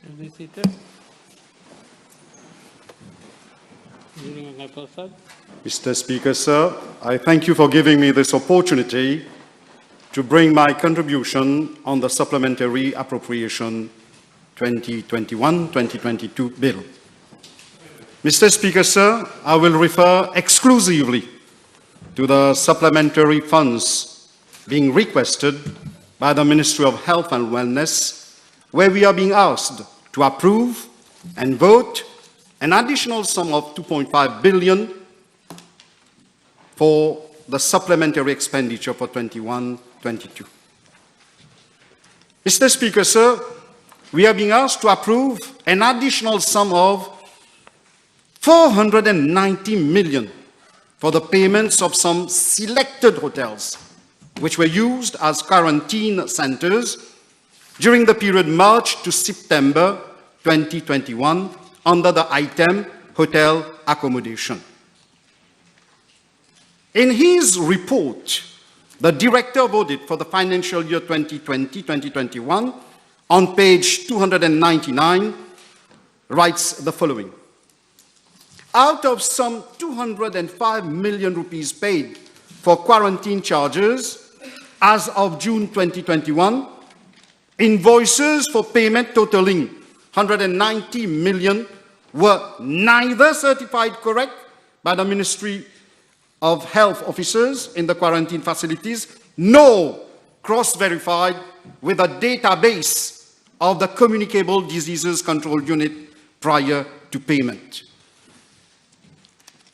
Be seated. Mr. Speaker, sir, I thank you for giving me this opportunity to bring my contribution on the Supplementary Appropriation 2021-2022 Bill. Mr. Speaker, sir, I will refer exclusively to the supplementary funds being requested by the Ministry of Health and Wellness, where we are being asked to approve and vote an additional sum of 2.5 billion for the supplementary expenditure for 21-22. Mr. Speaker, sir, we are being asked to approve an additional sum of 490 million for the payments of some selected hotels which were used as quarantine centers during the period March to September 2021 under the item Hotel Accommodation. In his report, the Director of Audit for the financial year 2020-2021 on page 299 writes the following. Out of some 205 million rupees paid for quarantine charges as of June 2021, invoices for payment totaling 190 million were neither certified correct by the Ministry of Health officers in the quarantine facilities, nor cross-verified with a database of the Communicable Diseases Control Unit prior to payment.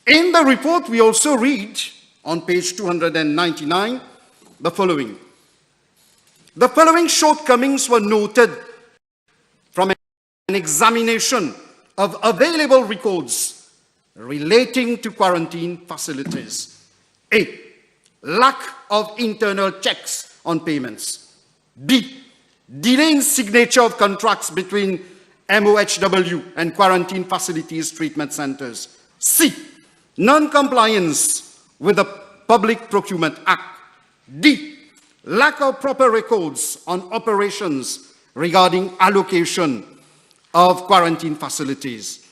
In the report, we also read on page 299 the following. The following shortcomings were noted from an examination of available records relating to quarantine facilities. A, lack of internal checks on payments. B, delay in signature of contracts between MOHW and quarantine facilities treatment centers. C, non-compliance with the Public Procurement Act. D, lack of proper records on operations regarding allocation of quarantine facilities.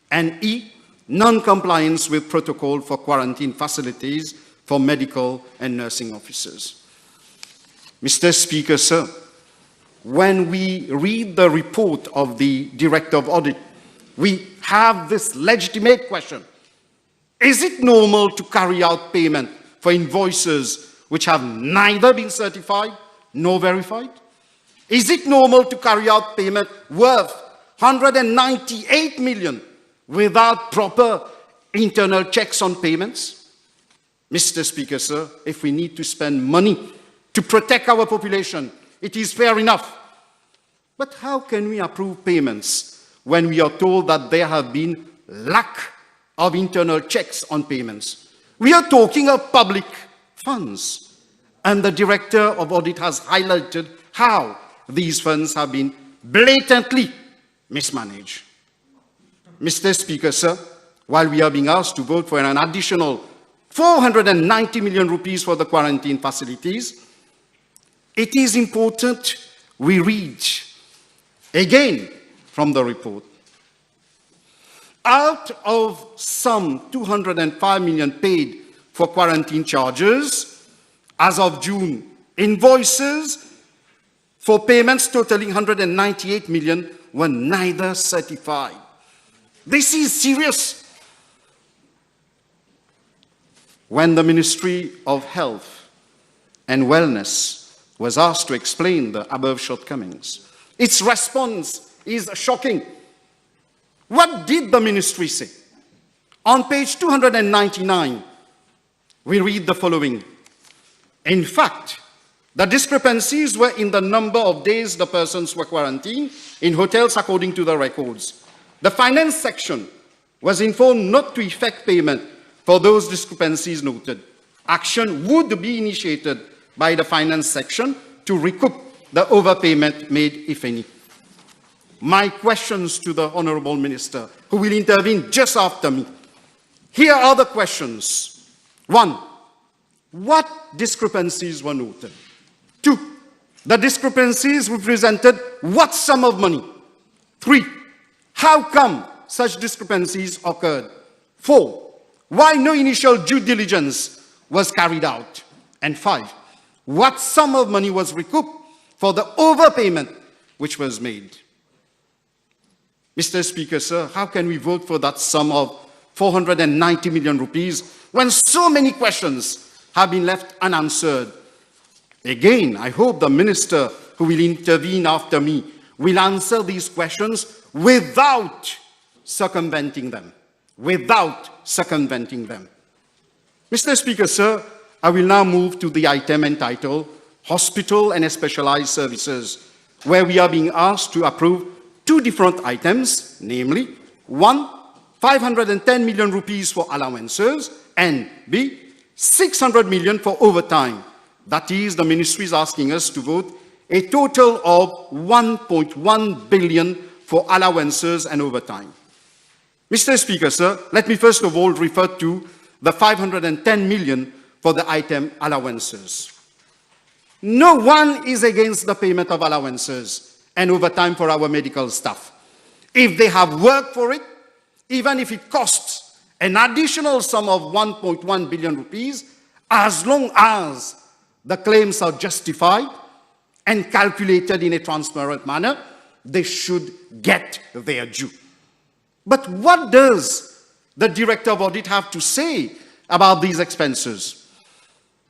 And E, non-compliance with protocol for quarantine facilities for medical and nursing officers. Mr. Speaker, sir, when we read the report of the Director of Audit, we have this legitimate question. Is it normal to carry out payment for invoices which have neither been certified nor verified? Is it normal to carry out payment worth 198 million without proper internal checks on payments? Mr. Speaker, sir, if we need to spend money to protect our population, it is fair enough. But how can we approve payments when we are told that there have been lack of internal checks on payments? We are talking of public funds, and the Director of Audit has highlighted how these funds have been blatantly mismanaged. Mr. Speaker, sir, while we are being asked to vote for an additional 490 million rupees for the quarantine facilities, it is important we read again from the report. Out of some 205 million paid for quarantine charges, as of June, invoices for payments totaling 198 million were neither certified. This is serious. When the Ministry of Health and Wellness was asked to explain the above shortcomings, its response is shocking. What did the ministry say? On page 299, we read the following. In fact, the discrepancies were in the number of days the persons were quarantined in hotels according to the records. The finance section was informed not to effect payment for those discrepancies noted. Action would be initiated by the finance section to recoup the overpayment made, if any. My questions to the Honourable Minister, who will intervene just after me. Here are the questions. 1. What discrepancies were noted? 2. The discrepancies represented what sum of money? 3, how come such discrepancies occurred? 4, why no initial due diligence was carried out? And 5, what sum of money was recouped for the overpayment which was made? Mr. Speaker, sir, how can we vote for that sum of 490 million rupees when so many questions have been left unanswered? Again, I hope the minister who will intervene after me will answer these questions without circumventing them. Without circumventing them. Mr. Speaker, sir, I will now move to the item entitled Hospital and Specialized Services, where we are being asked to approve 2 different items, namely, 1, 510 million rupees for allowances, and B, 600 million for overtime. That is, the ministry is asking us to vote a total of 1.1 billion for allowances and overtime. Mr. Speaker, sir, let me first of all refer to the 510 million for the item allowances. No one is against the payment of allowances and overtime for our medical staff. If they have worked for it, even if it costs an additional sum of 1.1 billion rupees, as long as the claims are justified and calculated in a transparent manner, they should get their due. But what does the Director of Audit have to say about these expenses?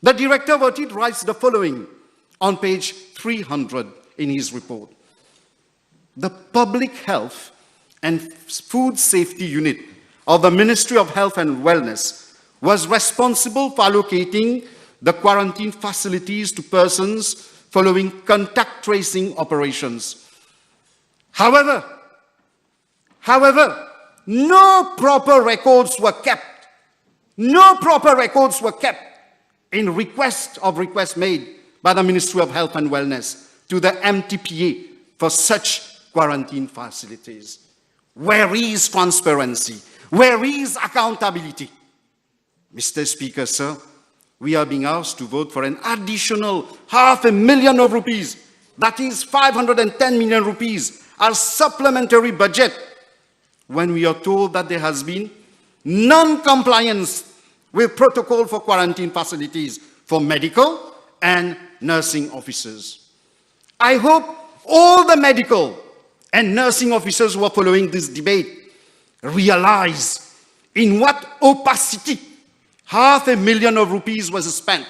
The Director of Audit writes the following on page 300 in his report. The Public Health and Food Safety Unit of the Ministry of Health and Wellness was responsible for allocating the quarantine facilities to persons following contact tracing operations. However, no proper records were kept. No proper records were kept in requests made by the Ministry of Health and Wellness to the MTPA for such quarantine facilities. Where is transparency? Where is accountability? Mr. Speaker, sir, we are being asked to vote for an additional 500,000 rupees, that is 510 million rupees, as supplementary budget, when we are told that there has been non-compliance with protocol for quarantine facilities for medical and nursing officers. I hope all the medical and nursing officers who are following this debate realize in what opacity 500,000 rupees was spent.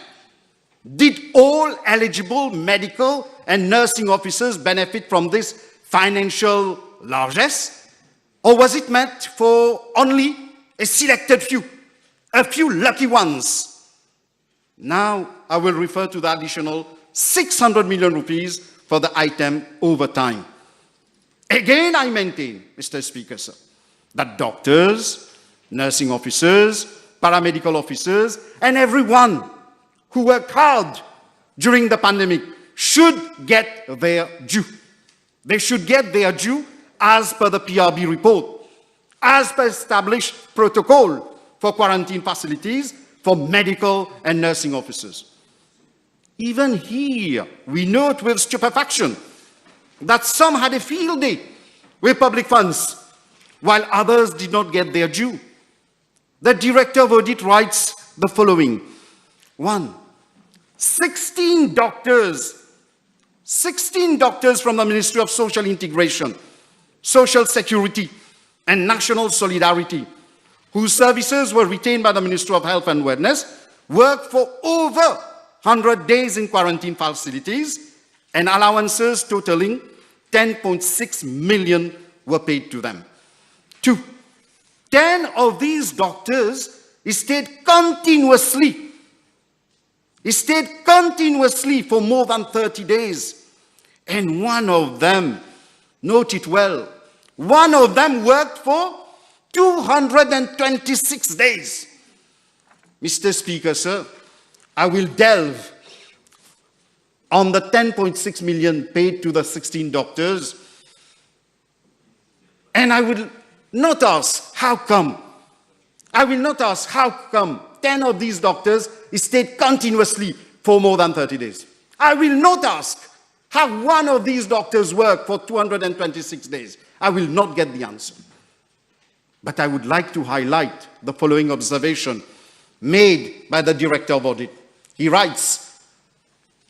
Did all eligible medical and nursing officers benefit from this financial largesse? Or was it meant for only a selected few, a few lucky ones? Now I will refer to the additional 600 million rupees for the item overtime. Again, I maintain, Mr. Speaker, sir, that doctors, nursing officers, paramedical officers, and everyone who worked hard during the pandemic should get their due. They should get their due as per the PRB report, as per established protocol for quarantine facilities for medical and nursing officers. Even here, we note with stupefaction that some had a field day with public funds, while others did not get their due. The Director of Audit writes the following. 1, 16 doctors from the Ministry of Social Integration, Social Security, and National Solidarity, whose services were retained by the Ministry of Health and Wellness, worked for over 100 days in quarantine facilities, and allowances totaling 10.6 million were paid to them. 2, 10 of these doctors stayed continuously for more than 30 days. And one of them, note it well, one of them worked for 226 days. Mr. Speaker, sir, I will delve on the 10.6 million paid to the 16 doctors, and I will not ask how come. I will not ask how come 10 of these doctors stayed continuously for more than 30 days. I will not ask Have one of these doctors worked for 226 days? I will not get the answer. But I would like to highlight the following observation made by the Director of Audit. He writes,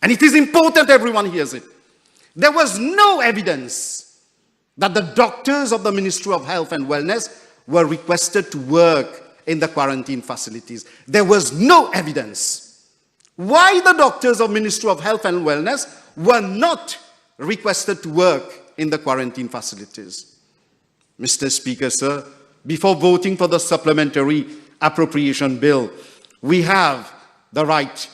and it is important everyone hears it, there was no evidence that the doctors of the Ministry of Health and Wellness were requested to work in the quarantine facilities. There was no evidence. Why the doctors of Ministry of Health and Wellness were not requested to work in the quarantine facilities? Mr. Speaker, sir, before voting for the Supplementary Appropriation Bill, we have the right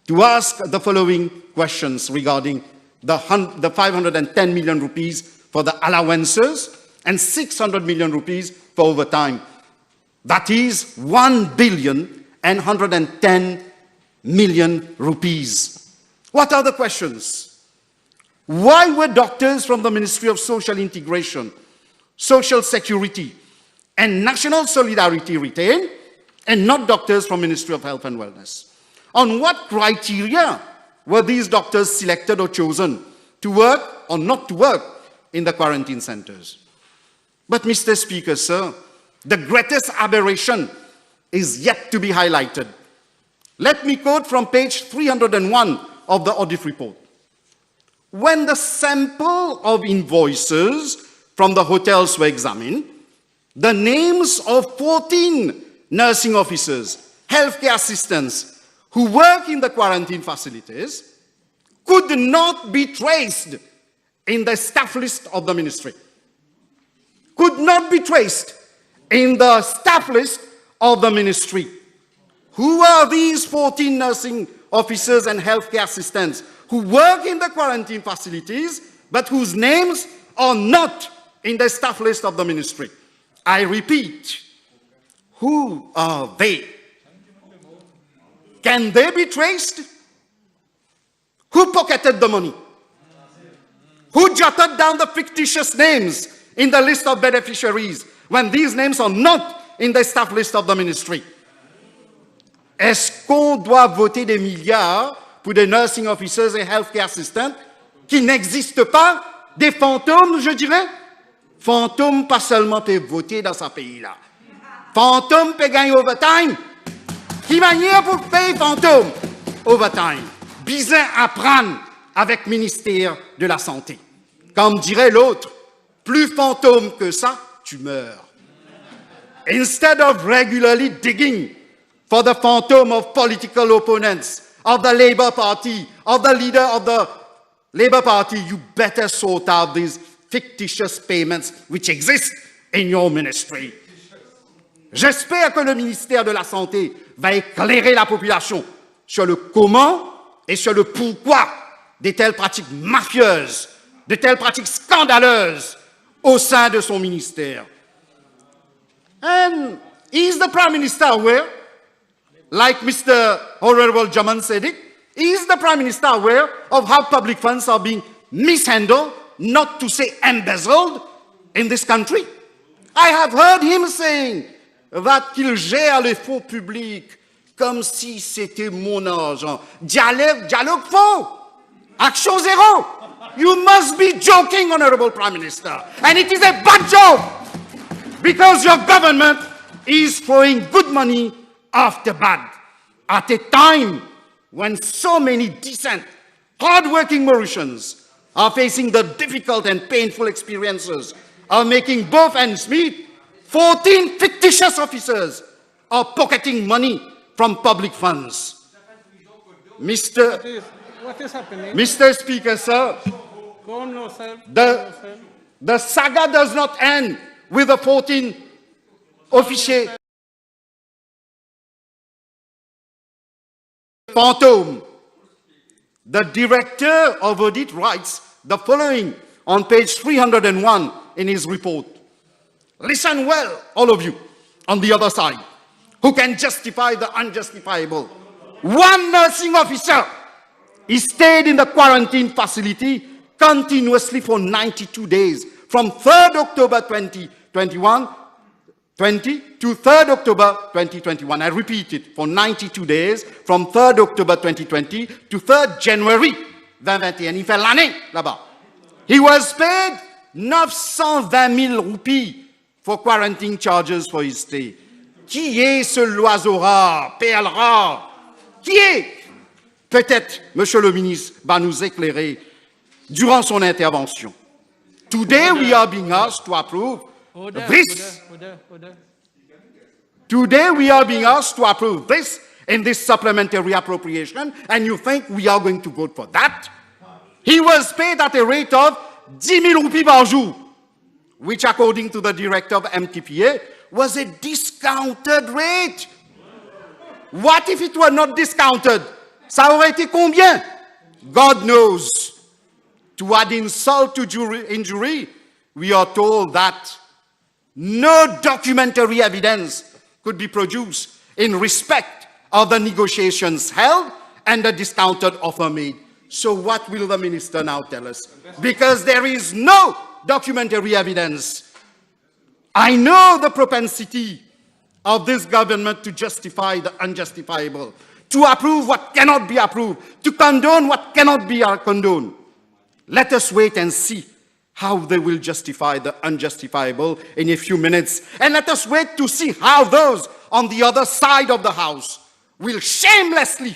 to ask the following questions regarding the 510 million rupees for the allowances and 600 million rupees for overtime. That is 1,110 million rupees. What are the questions? Why were doctors from the Ministry of Social Integration, Social Security, and National Solidarity retained, and not doctors from Ministry of Health and Wellness? On what criteria were these doctors selected or chosen to work or not to work in the quarantine centers? But Mr. Speaker, sir, the greatest aberration is yet to be highlighted. Let me quote from page 301 of the audit report. When the sample of invoices from the hotels were examined, the names of 14 nursing officers, healthcare assistants who work in the quarantine facilities could not be traced in the staff list of the ministry. Could not be traced in the staff list of the ministry. Who are these 14 nursing officers and healthcare assistants who work in the quarantine facilities but whose names are not in the staff list of the ministry? I repeat, who are they? Can they be traced? Who pocketed the money? Who jotted down the fictitious names in the list of beneficiaries when these names are not in the staff list of the ministry? Est-ce qu'on doit voter des milliards pour des nursing officers et healthcare assistants qui n'existent pas, des fantômes, je dirais? Fantôme pas seulement peut voter dans ce pays-là. Fantôme peut gagner overtime. Qui manière pour payer fantôme? Overtime. Bizin à prendre avec ministère de la Santé. Comme dirait l'autre, plus fantôme que ça, tu meurs. Instead of regularly digging for the phantom of political opponents, of the Labour Party, of the leader of the Labour Party, you better sort out these fictitious payments which exist in your ministry. J'espère que le ministère de la Santé va éclairer la population sur le comment et sur le pourquoi de telles pratiques mafieuses, de telles pratiques scandaleuses au sein de son ministère. And is the Prime Minister aware, like Mr. Honorable Jaman said it, is the Prime Minister aware of how public funds are being mishandled, not to say embezzled, in this country? I have heard him saying that qu'il gère les fonds publics comme si c'était mon argent. Dialogue faux! Action zéro! You must be joking, Honorable Prime Minister. And it is a bad joke! Because your government is throwing good money after bad. At a time when so many decent, hard-working Mauritians are facing the difficult and painful experiences of making both ends meet, 14 fictitious officers are pocketing money from public funds. What is happening? Mr. Speaker, sir, Calm yourself. the saga does not end with the 14 officiers phantom. The Director of Audit writes the following on page 301 in his report. Listen well, all of you, on the other side, who can justify the unjustifiable. One nursing officer, he stayed in the quarantine facility continuously for 92 days, from 3rd October 2021 to 3rd October 2021. I repeat it, for 92 days, from 3rd October 2020 to 3rd January 2021. Il fait l'année là-bas. He was paid 920 000 roupies for quarantine charges for his stay. Qui est ce l'oiseau rare, PL rare? Qui est? Peut-être, Monsieur le ministre va nous éclairer durant son intervention. Today we are being asked to approve this. Today we are being asked to approve this in this supplementary appropriation, and you think we are going to vote for that? He was paid at a rate of 10 000 roupies par jour, which according to the director of MTPA was a discounted rate. What if it were not discounted? Ça aurait été combien? God knows. To add insult to injury, we are told that no documentary evidence could be produced in respect of the negotiations held and the discounted offer made. So what will the minister now tell us? Because there is no documentary evidence. I know the propensity of this government to justify the unjustifiable, to approve what cannot be approved, to condone what cannot be condoned. Let us wait and see how they will justify the unjustifiable in a few minutes. And let us wait to see how those on the other side of the House will shamelessly,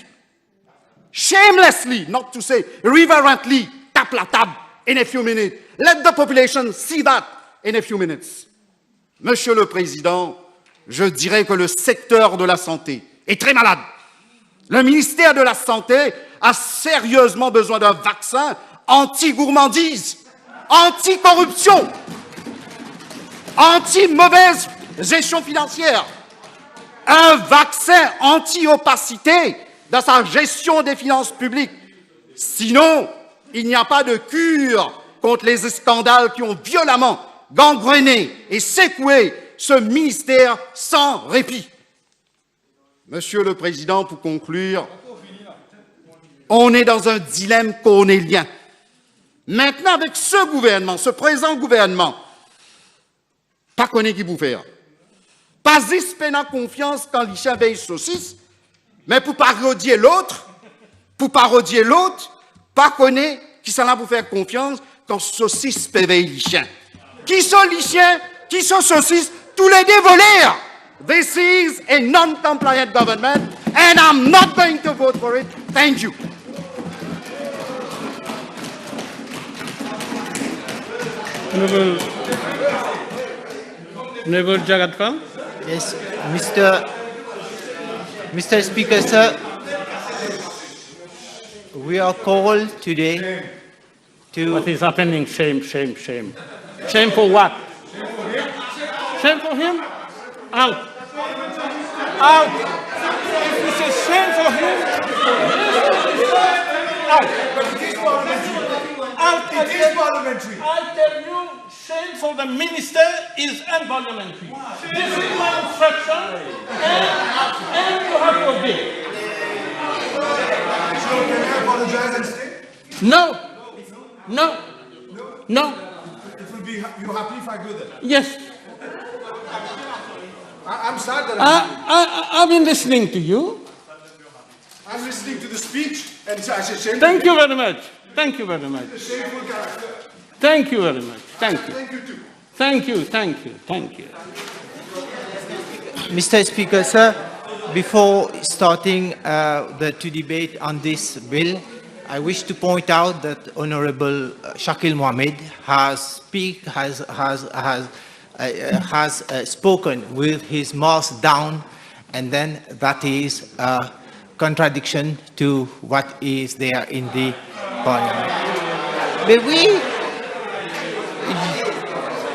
not to say reverently, tap la table in a few minutes. Let the population see that in a few minutes. Monsieur le Président, je dirais que le secteur de la santé est très malade. Le ministère de la Santé a sérieusement besoin d'un vaccin anti-gourmandise, anti-corruption, anti-mauvaise gestion financière, un vaccin anti-opacité dans sa gestion des finances publiques. Sinon, il n'y a pas de cure contre les scandales qui ont violemment gangréné et secoué ce ministère sans répit. Monsieur le Président, pour conclure, on est dans un dilemme cornélien. Maintenant, avec ce gouvernement, ce présent gouvernement, pas connaît qui vous faire. Pas espérer confiance quand les chiens veillent saucisse, mais pour parodier l'autre, pas connaît qui s'en a pour faire confiance quand saucisse veille les chiens. Qui sont les chiens, qui sont saucisses, tous les deux voleurs. This is a non-compliant government, and I'm not going to vote for it. Thank you. Honorable Jagatpal. Yes, Mr. Speaker, sir, we are called today to... What is happening? Shame, shame, shame. Shame for what? Shame for him? Out. Out. If you say shame for him, out. Out. It is parliamentary. I tell you, shame for the minister is unparliamentary. This is my instruction, and you have to obey. So can I apologize and stay? No. No. No. It will be you happy if I go there? Yes. I'm sad that I've been listening to you. I'm listening to the speech and I say shameful. Thank you very much. Thank you very much. The shameful character. Thank you very much. Thank you. Thank you too. Thank you. Thank you. Thank you. Mr. Speaker, sir, before starting the debate on this bill, I wish to point out that Honorable Shakil Mohammed has spoken with his mouth down, and then that is a contradiction to what is there in the Parliament. But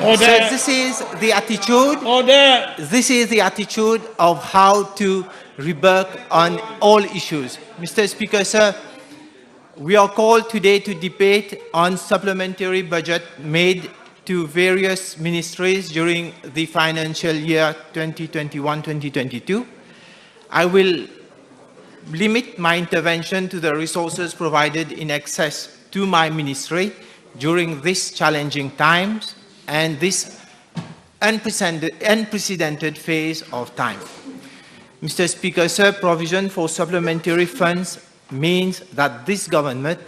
Order. so this is the attitude. Order. This is the attitude of how to rebut on all issues. Mr. Speaker, sir, we are called today to debate on supplementary budget made to various ministries during the financial year 2021-2022. I will limit my intervention to the resources provided in excess to my ministry during these challenging times and this unprecedented phase of time. Mr. Speaker, sir, provision for supplementary funds means that this government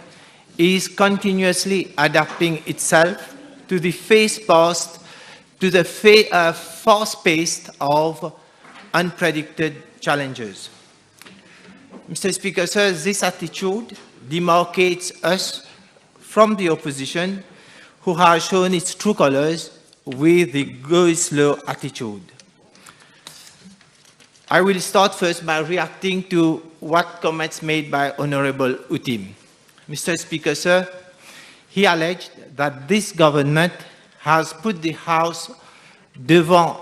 is continuously adapting itself to the fast-paced of unpredicted challenges. Mr. Speaker, sir, this attitude demarcates us from the opposition, who has shown its true colors with the go-slow attitude. I will start first by reacting to what comments made by Honorable Utim. Mr. Speaker, sir, he alleged that this government has put the House devant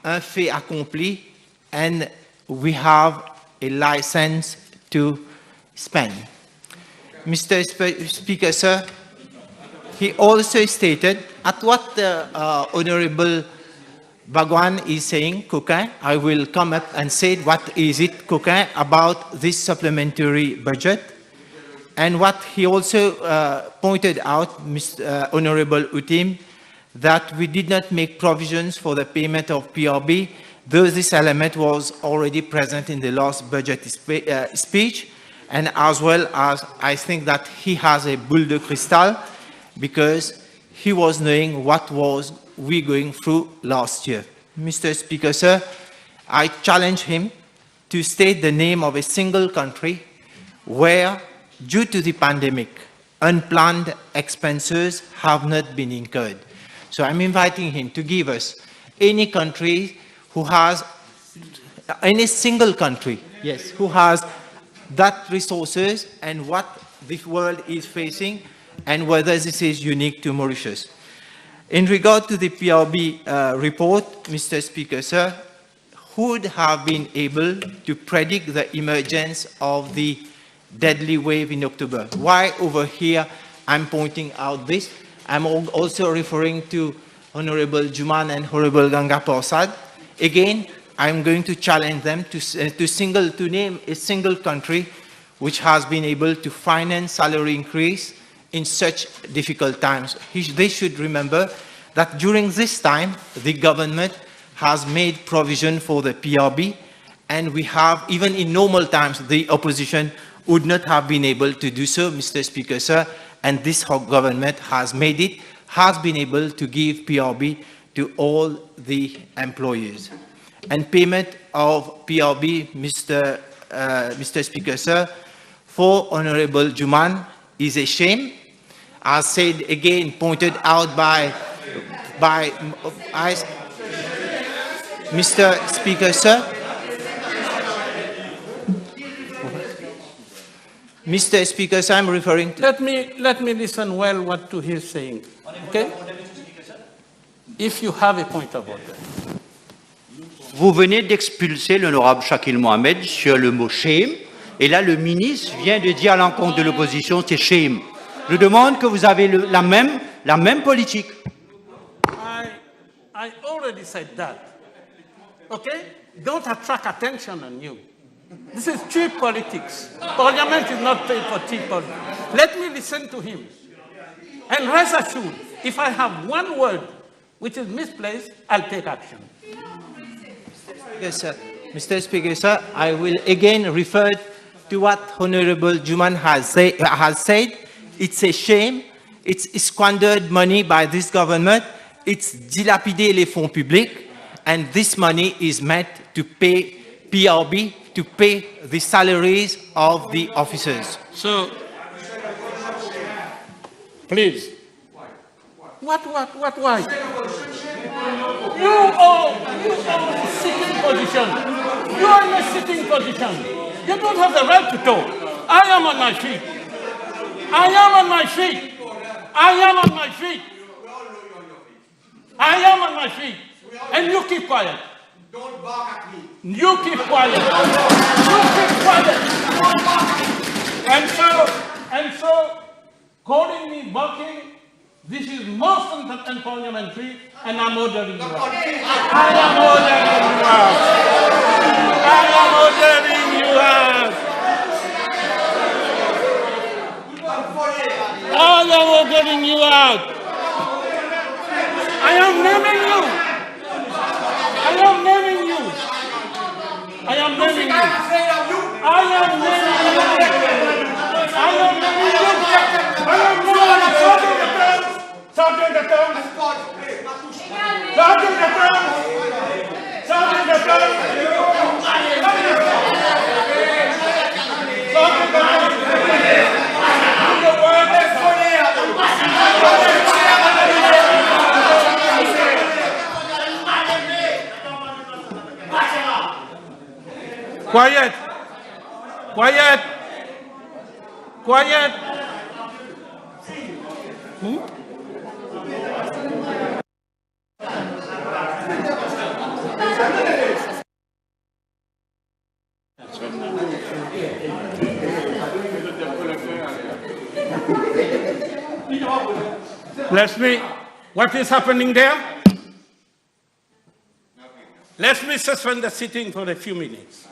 un fait accompli and we have a license to spend. Mr. Speaker, sir, he also stated at what the Honorable Bhagwan is saying, coquin, I will come up and say what is it, coquin, about this supplementary budget. And what he also pointed out, Mr. Honorable Utim, that we did not make provisions for the payment of PRB, though this element was already present in the last budget speech, and as well as I think that he has a boule de cristal, because he was knowing what was we going through last year. Mr. Speaker, sir, I challenge him to state the name of a single country where, due to the pandemic, unplanned expenses have not been incurred. So I'm inviting him to give us any country who has, any single country, yes, who has that resources and what the world is facing and whether this is unique to Mauritius. In regard to the PRB report, Mr. Speaker, sir, who would have been able to predict the emergence of the deadly wave in October? Why over here I'm pointing out this? I'm also referring to Honorable Juman and Honorable Ganga Prasad. Again, I'm going to challenge them to name a single country which has been able to finance salary increase in such difficult times. They should remember that during this time, the government has made provision for the PRB, and we have, even in normal times, the opposition would not have been able to do so, Mr. Speaker, sir, and this government has made it, has been able to give PRB to all the employees. And payment of PRB, Mr. Speaker, sir, for Honorable Juman is a shame. As said again, pointed out by Mr. Speaker, sir. Mr. Speaker, sir, I'm referring to... Let me listen well what to he's saying, okay? If you have a point of order. Vous venez d'expulser l'honorable Shakil Mohamed sur le mot shame, et là le ministre vient de dire à l'encontre de l'opposition c'est shame. Je demande que vous avez la même politique. I already said that. Okay? Don't attract attention on you. This is cheap politics. Parliament is not paid for cheap politics. Let me listen to him. And rest assured, if I have one word which is misplaced, I'll take action. Yes, sir. Mr. Speaker, sir, I will again refer to what Honorable Juman has said. It's a shame. It's squandered money by this government. It's dilapidé les fonds publics. And this money is meant to pay PRB, to pay the salaries of the officers. So, please. Why? You are in a sitting position. You are in a sitting position. You don't have the right to talk. I am on my feet. I am on my feet. I am on my feet. I am on my feet. And you keep quiet. Don't bark at me. You keep quiet. You keep quiet. And so, calling me barking, this is most unparliamentary, and I'm ordering you out. I am ordering you out. I am ordering you out. I am ordering you out. I am naming you. I am naming you. I am naming you. I am naming you. I am naming you. Quiet. Quiet. Quiet. What is happening there? Let me suspend the sitting for a few minutes.